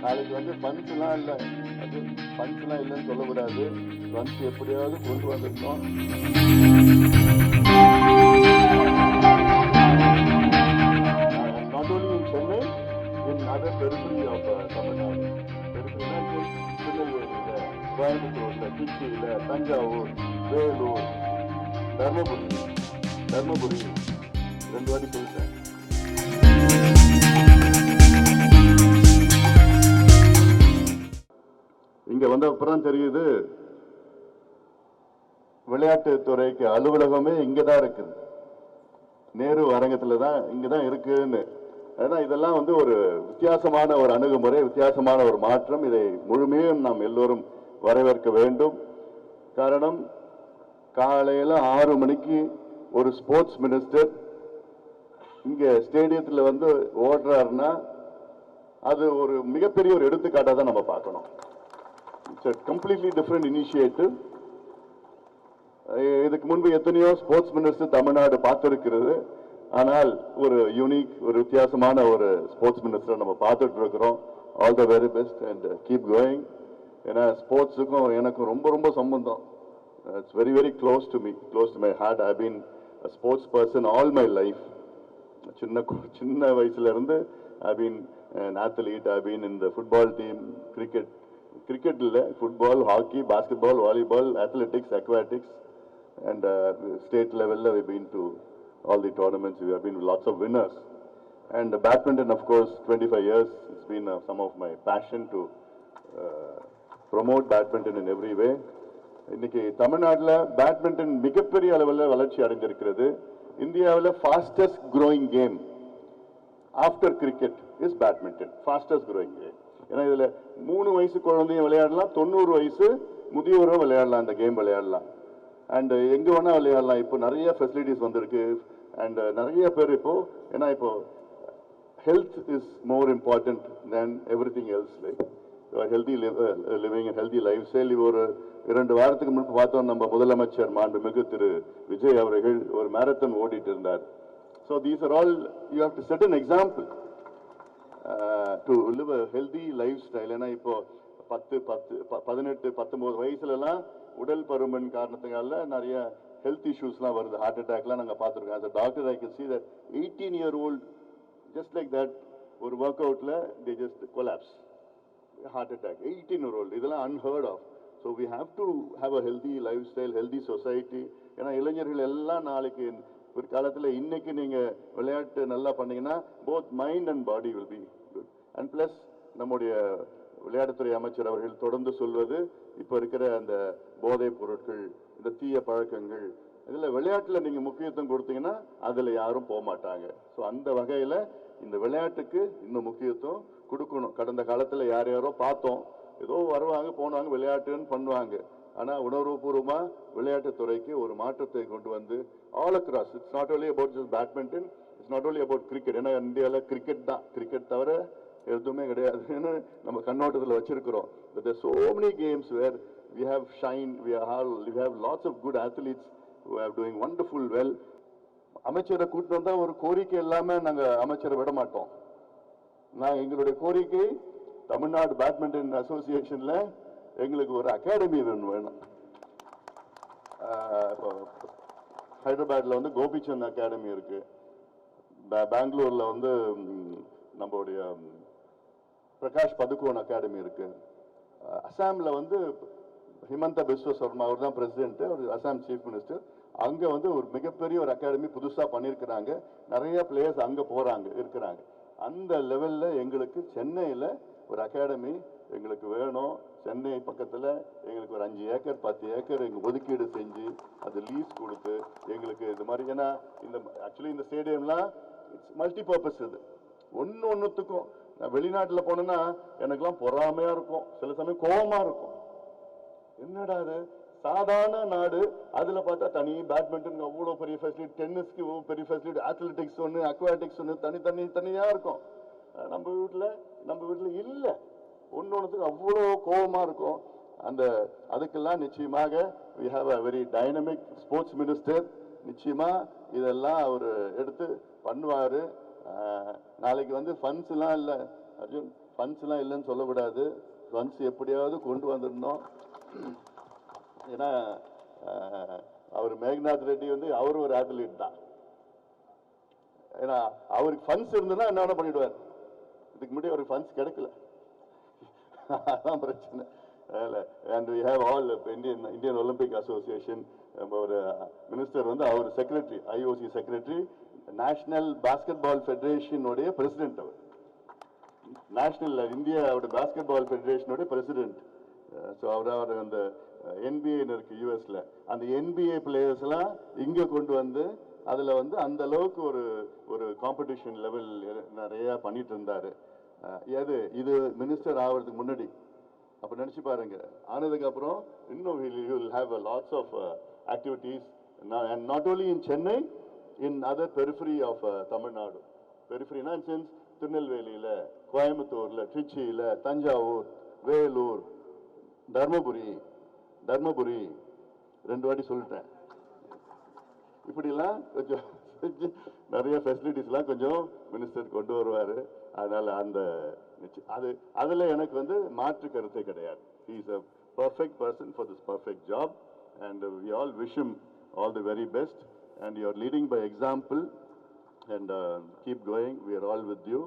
நாளைக்கு வந்து ஃபண்ட்ஸ்லாம் இல்லை, அது ஃபண்ட்ஸ்லாம் இல்லைன்னு சொல்லக்கூடாது. ஃபண்ட்ஸ் எப்படியாவது கொண்டு வந்துடணும். Not only in Chennai, in other periphery of Tamil Nadu. பெரிஃபரினா திருநெல்வேலியில், கோயம்புத்தூரில், திருச்சியில், தஞ்சாவூர், வேலூர், தர்மபுரி 2 வாட்டி சொல்லிட்டேன். இங்க வந்த அப்புறம் தெரியுது விளையாட்டு துறைக்கு அலுவலகமே இங்கதான் இருக்குது, நேரு அரங்கத்துல தான், இங்கதான் இருக்குன்னு. ஏன்னா இதெல்லாம் வந்து ஒரு வித்தியாசமான ஒரு அணுகுமுறை, வித்தியாசமான ஒரு மாற்றம். இதை முழுமையும் நாம் எல்லோரும் வரவேற்க வேண்டும். காரணம், காலையில 6 மணிக்கு ஒரு ஸ்போர்ட்ஸ் மினிஸ்டர் இங்க ஸ்டேடியத்தில் வந்து ஓடுறாருன்னா அது ஒரு மிகப்பெரிய ஒரு எடுத்துக்காட்டாக தான் நம்ம பார்க்கணும். It's a completely different initiative. இதுக்கு முன்பு எத்தனையோ ஸ்போர்ட்ஸ் மினிஸ்டர் தமிழ்நாடு பார்த்திருக்கிறது. ஆனால் ஒரு யூனிக், ஒரு வித்தியாசமான ஒரு ஸ்போர்ட்ஸ் மினிஸ்டர் நம்ம பார்த்துட்டு இருக்கிறோம். All the very best and keep going. ஏன்னா ஸ்போர்ட்ஸுக்கும் எனக்கும் ரொம்ப ரொம்ப சம்பந்தம். It's very very close to me, close to my heart. I been a sports person all my life. சின்ன வயசுல இருந்து I been an athlete. I've been in the football team, cricket இல்லை, football, hockey, basketball, volleyball, athletics, aquatics, and state level we've been to all the tournaments. We have been lots of winners. And badminton, of course, 25 years. It's been some of my passion to promote badminton in every way. இன்னைக்கு தமிழ்நாட்டில் badminton மிகப்பெரிய அளவில் வளர்ச்சி அடைந்திருக்கிறது. இந்தியாவில் fastest growing game after cricket is badminton, fastest growing game. ஏன்னா இதில் 3 வயசு குழந்தையும் விளையாடலாம், 90 வயசு முதியோரும் விளையாடலாம், அந்த கேம் விளையாடலாம். அண்ட் எங்கே வேணால் விளையாடலாம். இப்போ நிறைய ஃபெசிலிட்டிஸ் வந்திருக்கு. அண்ட் நிறைய பேர் இப்போ, ஏன்னா இப்போ health is more important than every thing else. Like healthy living and healthy life style. ஒரு 2 வாரத்துக்கு முன்பு பார்த்தோம், நம்ம முதலமைச்சர் மாண்புமிகு திரு விஜய் அவர்கள் ஒரு மேரத்தான் ஓடிட்டு இருந்தார். So these are all you have to set an example to live a healthy lifestyle. ஏன்னா இப்போ 18, 19 வயசுலலாம் உடல் பருமன் காரணத்தினால நிறைய ஹெல்த் இஷ்யூஸ்லாம் வருது, ஹார்ட் அட்டாக்லாம் நாங்கள் பார்த்துருக்கோம். as a doctor I can see that 18-year-old just like that ஒரு work அவுட்ல they just collapse, heart attack. 18-year-old, இதெல்லாம் unheard of. So we have to have a healthy lifestyle, healthy society. ஏன்னா இளைஞர்கள் எல்லாம் நாளைக்கு ஒரு காலத்தில், இன்னைக்கு நீங்கள் விளையாட்டு நல்லா பண்ணீங்கன்னா both mind and body will be good. And plus நம்முடைய விளையாட்டுத்துறை அமைச்சர் அவர்கள் தொடர்ந்து சொல்வது, இப்போ இருக்கிற அந்த போதைப் பொருட்கள், இந்த தீய பழக்கங்கள், இதில் விளையாட்டில் நீங்கள் முக்கியத்துவம் கொடுத்தீங்கன்னா அதில் யாரும் போக மாட்டாங்க. ஸோ அந்த வகையில் இந்த விளையாட்டுக்கு இன்னும் முக்கியத்துவம் கொடுக்கணும். கடந்த காலத்தில் யார் யாரோ பார்த்தோம், ஏதோ வருவாங்க போனாங்க விளையாட்டுன்னு பண்ணுவாங்க. ஆனால் உணர்வுபூர்வமாக விளையாட்டுத்துறைக்கு ஒரு மாற்றத்தை கொண்டு வந்து all across, it's not only about just badminton, it's not only about cricket. ஏன்னா இந்தியாவில் கிரிக்கெட் தான், கிரிக்கெட் தவிர எதுவுமே கிடையாதுன்னு நம்ம கண்ணோட்டத்தில் வச்சிருக்கிறோம். But there are so many games where we have shined, we have lots of good athletes who are doing wonderful well. அமைச்சரை கூட்டு வந்தால் ஒரு கோரிக்கை இல்லாமல் நாங்கள் அமைச்சரை விட மாட்டோம். எங்களுடைய கோரிக்கை, தமிழ்நாடு பேட்மிண்டன் அசோசியேஷன்ல எங்களுக்கு ஒரு அகாடமி வேணும். இப்போ ஹைதராபாத்ல வந்து கோபிச்சந்த் அகாடமி இருக்கு, பெங்களூர்ல வந்து நம்மளுடைய பிரகாஷ் பதுகோன் அகாடமி இருக்கு, அசாம்ல வந்து ஹிமந்த பிஸ்வ சர்மா அவர் தான் பிரசிடென்ட், அவர் அசாம் சீஃப் மினிஸ்டர். அங்க வந்து ஒரு மிகப்பெரிய ஒரு அகாடமி புதுசா பண்ணியிருக்கிறாங்க, நிறைய பிளேயர்ஸ் அங்க இருக்கிறாங்க. அந்த லெவல்ல எங்களுக்கு சென்னையில ஒரு அகாடமி எங்களுக்கு வேணும். சென்னை பக்கத்தில் எங்களுக்கு ஒரு 5 ஏக்கர் 10 ஏக்கர் எங்கள் ஒதுக்கீடு செஞ்சு அது லீஸ் கொடுத்து எங்களுக்கு இது மாதிரி. ஏன்னா இந்த ஆக்சுவலி இந்த ஸ்டேடியம்லாம் இட்ஸ் மல்டி பர்பஸ். இது ஒன்றுத்துக்கும் நான் வெளிநாட்டில் போனேன்னா எனக்குலாம் பொறாமையாக இருக்கும், சில சமயம் கோபமாக இருக்கும். என்னடா அது சாதாரண நாடு, அதில் பார்த்தா தனி பேட்மிண்டனுக்கு அவ்வளோ பெரிய ஃபெசிலிட்டி, டென்னிஸ்க்கு பெரிய ஃபெசிலிட்டி, அத்லெட்டிக்ஸ் ஒன்று, அக்வாட்டிக்ஸ் ஒன்று, தனியாக இருக்கும். நம்ம வீட்டில் இல்லை, ஒன்றுத்துக்கு அவ்வளோ கோபமாக இருக்கும். அதுக்கெல்லாம் நிச்சயமாக we have a very dynamic sports minister. நிச்சயமாக இதெல்லாம் அவர் எடுத்து பண்ணுவார். நாளைக்கு வந்து ஃபண்ட்ஸ்லாம் இல்லை அர்ஜுன், ஃபண்ட்ஸ்லாம் இல்லைன்னு சொல்லக்கூடாது. ஃபண்ட்ஸ் எப்படியாவது கொண்டு வந்துடணும். ஏன்னா அவர் மேக்நாத் ரெட்டி வந்து அவரும் ஒரு ஆத்லீட் தான். ஏன்னா அவருக்கு ஃபண்ட்ஸ் இருந்ததுன்னா என்ன வேணா பண்ணிடுவார். இதுக்கு முன்னாடி அவருக்கு ஃபண்ட்ஸ் கிடைக்கல, அதான் பிரச்சனை. And we have all Indian Olympic association. ஒரு மினிஸ்டர் வந்து அவர் secretary, IOC secretary, national basket ball ஃபெடரேஷனுடைய பிரசிடென்ட். அவர் நேஷனல் இந்தியாவோட பாஸ்கெட் பால் ஃபெடரேஷனுடைய பிரசிடென்ட். ஸோ அவர் அந்த என்பிஏன்னு இருக்கு யூஎஸ்ல, அந்த என்பிஏ பிளேயர்ஸ் எல்லாம் இங்க கொண்டு வந்து அதுல வந்து அந்த அளவுக்கு ஒரு ஒரு காம்படிஷன் லெவல் நிறைய பண்ணிட்டு இருந்தாரு. இது மினிஸ்டர் ஆகிறதுக்கு முன்னாடி. அப்ப நினைச்சு பாருங்க, ஆனதுக்கு அப்புறம் இன்னும் you will have lots of activities, and not only in Chennai, in other periphery of Tamil Nadu. Periphery in sense திருநெல்வேலியில, கோயம்புத்தூர்ல, திருச்சியில, தஞ்சாவூர், வேலூர், தர்மபுரி 2 வாட்டி சொல்லிட்டேன். இப்படிலாம் கொஞ்சம் நிறைய ஃபெசிலிட்டிஸ்லாம் கொஞ்சம் மினிஸ்டர் கொண்டு வருவாரு. அதனால அதுல எனக்கு வந்து மாற்று கருத்தே கிடையாது. He is a perfect person for this perfect job, and we all wish him all the very best, and you are leading by example, and keep going. We are all with you.